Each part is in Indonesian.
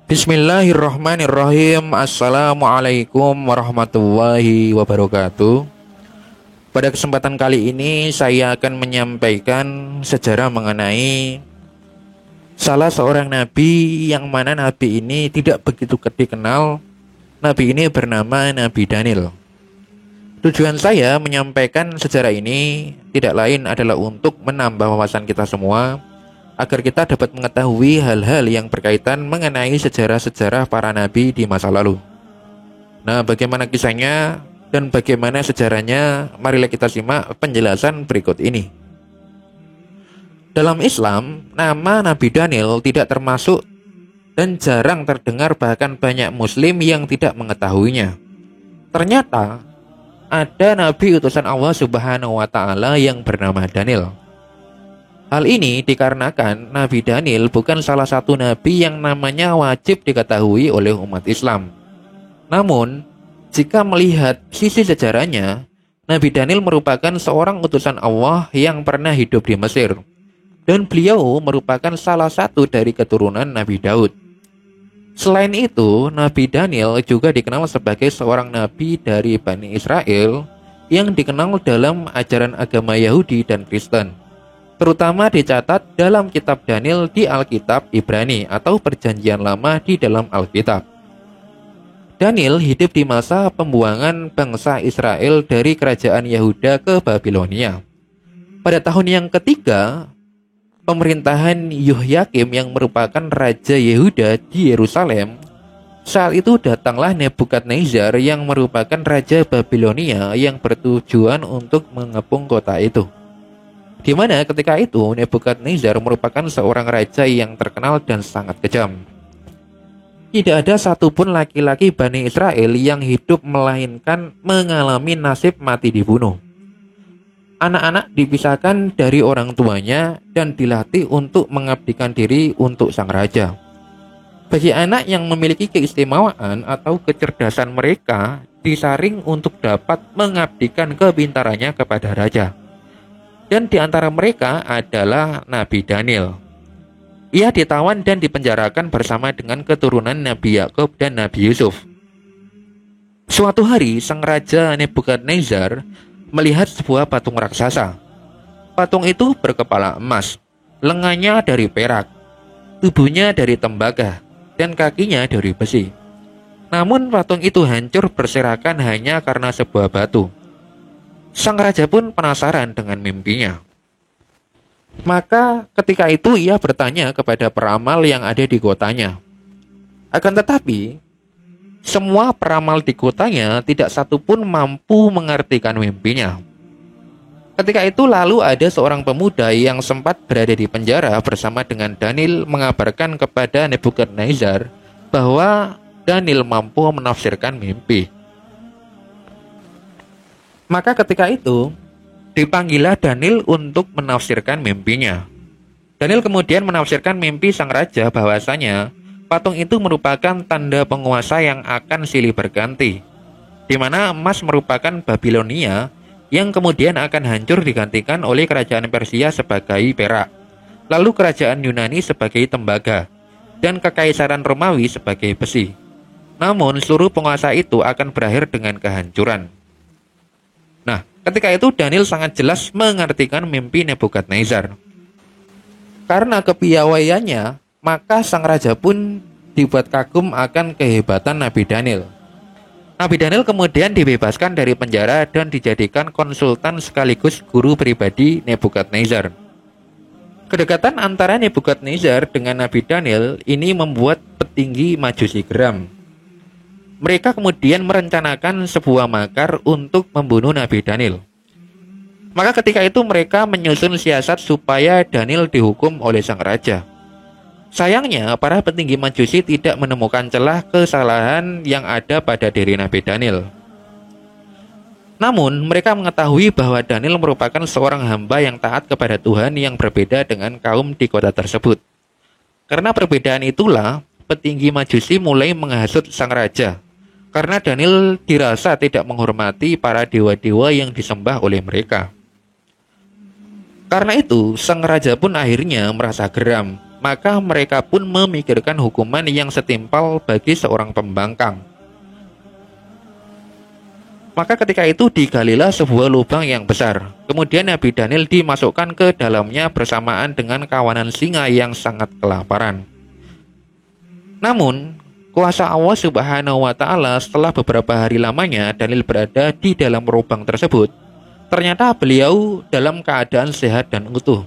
Bismillahirrahmanirrahim. Assalamualaikum warahmatullahi wabarakatuh. Pada kesempatan kali ini saya akan menyampaikan sejarah mengenai salah seorang nabi yang mana nabi ini tidak begitu dikenal. Nabi ini bernama Nabi Daniel. Tujuan saya menyampaikan sejarah ini tidak lain adalah untuk menambah wawasan kita semua, agar kita dapat mengetahui hal-hal yang berkaitan mengenai sejarah-sejarah para nabi di masa lalu. Nah, bagaimana kisahnya dan bagaimana sejarahnya? Marilah kita simak penjelasan berikut ini. Dalam Islam, nama Nabi Daniel tidak termasuk dan jarang terdengar, bahkan banyak muslim yang tidak mengetahuinya. Ternyata ada nabi utusan Allah Subhanahu wa taala yang bernama Daniel. Hal ini dikarenakan Nabi Daniel bukan salah satu nabi yang namanya wajib diketahui oleh umat Islam. Namun, jika melihat sisi sejarahnya, Nabi Daniel merupakan seorang utusan Allah yang pernah hidup di Mesir, dan beliau merupakan salah satu dari keturunan Nabi Daud. Selain itu, Nabi Daniel juga dikenal sebagai seorang nabi dari Bani Israel yang dikenal dalam ajaran agama Yahudi dan Kristen, terutama dicatat dalam kitab Daniel di Alkitab Ibrani atau Perjanjian Lama di dalam Alkitab. Daniel hidup di masa pembuangan bangsa Israel dari kerajaan Yehuda ke Babilonia. Pada tahun yang ketiga pemerintahan Yoyakim yang merupakan raja Yehuda di Yerusalem, saat itu datanglah Nebukadnezar yang merupakan raja Babilonia yang bertujuan untuk mengepung kota itu. Di mana ketika itu Nebukadnezar merupakan seorang raja yang terkenal dan sangat kejam. Tidak ada satupun laki-laki Bani Israel yang hidup melainkan mengalami nasib mati dibunuh. Anak-anak dipisahkan dari orang tuanya dan dilatih untuk mengabdikan diri untuk sang raja. Bagi anak yang memiliki keistimewaan atau kecerdasan, mereka disaring untuk dapat mengabdikan kepintarannya kepada raja. Dan di antara mereka adalah Nabi Daniel. Ia ditawan dan dipenjarakan bersama dengan keturunan Nabi Yakub dan Nabi Yusuf. Suatu hari, sang raja Nebukadnezar melihat sebuah patung raksasa. Patung itu berkepala emas, lengannya dari perak, tubuhnya dari tembaga, dan kakinya dari besi. Namun patung itu hancur berserakan hanya karena sebuah batu. Sang raja pun penasaran dengan mimpinya. Maka ketika itu ia bertanya kepada peramal yang ada di kotanya. Akan tetapi, semua peramal di kotanya tidak satupun mampu mengartikan mimpinya. Ketika itu lalu ada seorang pemuda yang sempat berada di penjara bersama dengan Daniel mengabarkan kepada Nebukadnezar bahwa Daniel mampu menafsirkan mimpi. Maka ketika itu dipanggillah Daniel untuk menafsirkan mimpinya. Daniel kemudian menafsirkan mimpi sang raja bahwasanya patung itu merupakan tanda penguasa yang akan silih berganti, di mana emas merupakan Babilonia yang kemudian akan hancur digantikan oleh kerajaan Persia sebagai perak, lalu kerajaan Yunani sebagai tembaga, dan kekaisaran Romawi sebagai besi. Namun seluruh penguasa itu akan berakhir dengan kehancuran. Nah, ketika itu Daniel sangat jelas mengartikan mimpi Nebukadnezar. Karena kepiawaiannya, maka sang raja pun dibuat kagum akan kehebatan Nabi Daniel. Nabi Daniel kemudian dibebaskan dari penjara dan dijadikan konsultan sekaligus guru pribadi Nebukadnezar. Kedekatan antara Nebukadnezar dengan Nabi Daniel ini membuat petinggi Majusi geram. Mereka kemudian merencanakan sebuah makar untuk membunuh Nabi Daniel. Maka ketika itu mereka menyusun siasat supaya Daniel dihukum oleh sang raja. Sayangnya, para petinggi Majusi tidak menemukan celah kesalahan yang ada pada diri Nabi Daniel. Namun, mereka mengetahui bahwa Daniel merupakan seorang hamba yang taat kepada Tuhan yang berbeda dengan kaum di kota tersebut. Karena perbedaan itulah, petinggi Majusi mulai menghasut sang raja, karena Daniel dirasa tidak menghormati para dewa-dewa yang disembah oleh mereka. Karena itu, sang raja pun akhirnya merasa geram. maka mereka pun memikirkan hukuman yang setimpal bagi seorang pembangkang. Maka ketika itu digalilah sebuah lubang yang besar. Kemudian Nabi Daniel dimasukkan ke dalamnya bersamaan dengan kawanan singa yang sangat kelaparan. Namun, kuasa Allah Subhanahu wa Ta'ala setelah beberapa hari lamanya Daniel berada di dalam lubang tersebut, ternyata beliau dalam keadaan sehat dan utuh.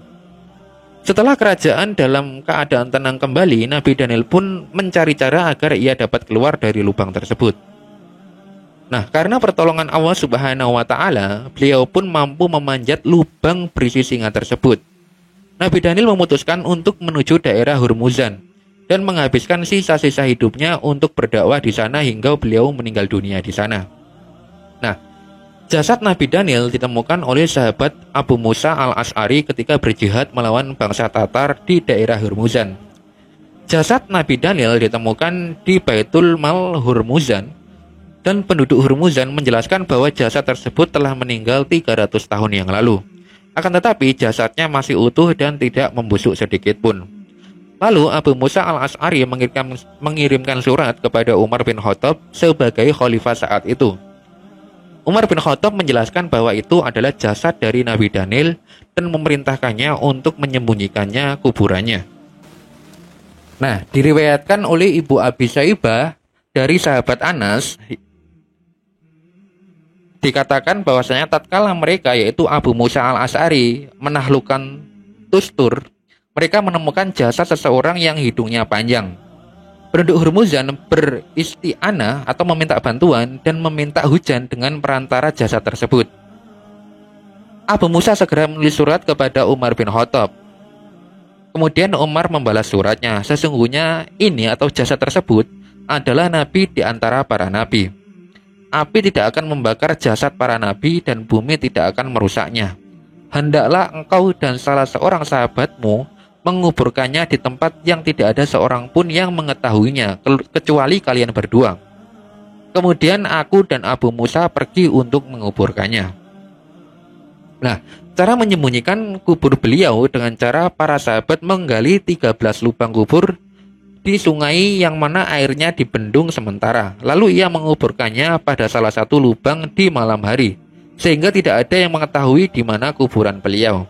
Setelah kerajaan dalam keadaan tenang kembali, Nabi Daniel pun mencari cara agar ia dapat keluar dari lubang tersebut. Nah, karena pertolongan Allah Subhanahu wa Ta'ala, beliau pun mampu memanjat lubang berisi singa tersebut. Nabi Daniel memutuskan untuk menuju daerah Hurmuzan dan menghabiskan sisa-sisa hidupnya untuk berdakwah di sana hingga beliau meninggal dunia di sana. Nah, jasad Nabi Daniel ditemukan oleh sahabat Abu Musa al-Ash'ari ketika berjihad melawan bangsa Tatar di daerah Hurmuzan. Jasad Nabi Daniel ditemukan di Baitul Mal Hurmuzan, dan penduduk Hurmuzan menjelaskan bahwa jasad tersebut telah meninggal 300 tahun yang lalu. Akan tetapi jasadnya masih utuh dan tidak membusuk sedikit pun. Lalu Abu Musa al-Ash'ari mengirimkan surat kepada Umar bin Khattab sebagai khalifah saat itu. Umar bin Khattab menjelaskan bahwa itu adalah jasad dari Nabi Daniel dan memerintahkannya untuk menyembunyikannya kuburannya. Nah, diriwayatkan oleh Ibu Abi Syaibah dari sahabat Anas, dikatakan bahwasanya tatkala mereka yaitu Abu Musa al-Ash'ari menaklukkan Tustur, mereka menemukan jasad seseorang yang hidungnya panjang. Penduduk Hurmuzan beristi'anah atau meminta bantuan dan meminta hujan dengan perantara jasad tersebut. Abu Musa segera menulis surat kepada Umar bin Khattab. Kemudian Umar membalas suratnya, sesungguhnya ini atau jasad tersebut adalah nabi di antara para nabi. Api tidak akan membakar jasad para nabi dan bumi tidak akan merusaknya. Hendaklah engkau dan salah seorang sahabatmu menguburkannya di tempat yang tidak ada seorang pun yang mengetahuinya kecuali kalian berdua. Kemudian aku dan Abu Musa pergi untuk menguburkannya. Nah, cara menyembunyikan kubur beliau dengan cara para sahabat menggali 13 lubang kubur di sungai yang mana airnya dibendung sementara. Lalu ia menguburkannya pada salah satu lubang di malam hari, sehingga tidak ada yang mengetahui di mana kuburan beliau.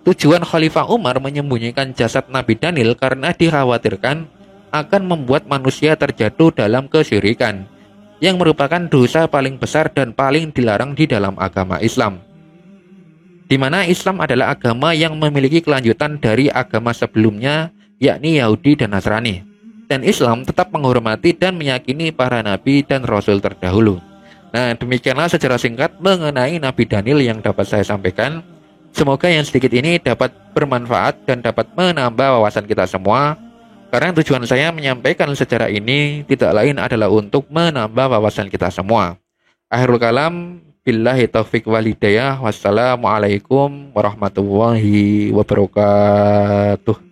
Tujuan Khalifah Umar menyembunyikan jasad Nabi Daniel karena dikhawatirkan akan membuat manusia terjatuh dalam kesyirikan, yang merupakan dosa paling besar dan paling dilarang di dalam agama Islam. Di mana Islam adalah agama yang memiliki kelanjutan dari agama sebelumnya, yakni Yahudi dan Nasrani. Dan Islam tetap menghormati dan meyakini para nabi dan rasul terdahulu. Nah, demikianlah secara singkat mengenai Nabi Daniel yang dapat saya sampaikan. Semoga yang sedikit ini dapat bermanfaat dan dapat menambah wawasan kita semua. Karena tujuan saya menyampaikan secara ini tidak lain adalah untuk menambah wawasan kita semua. Akhirul kalam, billahi taufiq wal hidayah. Wassalamualaikum warahmatullahi wabarakatuh.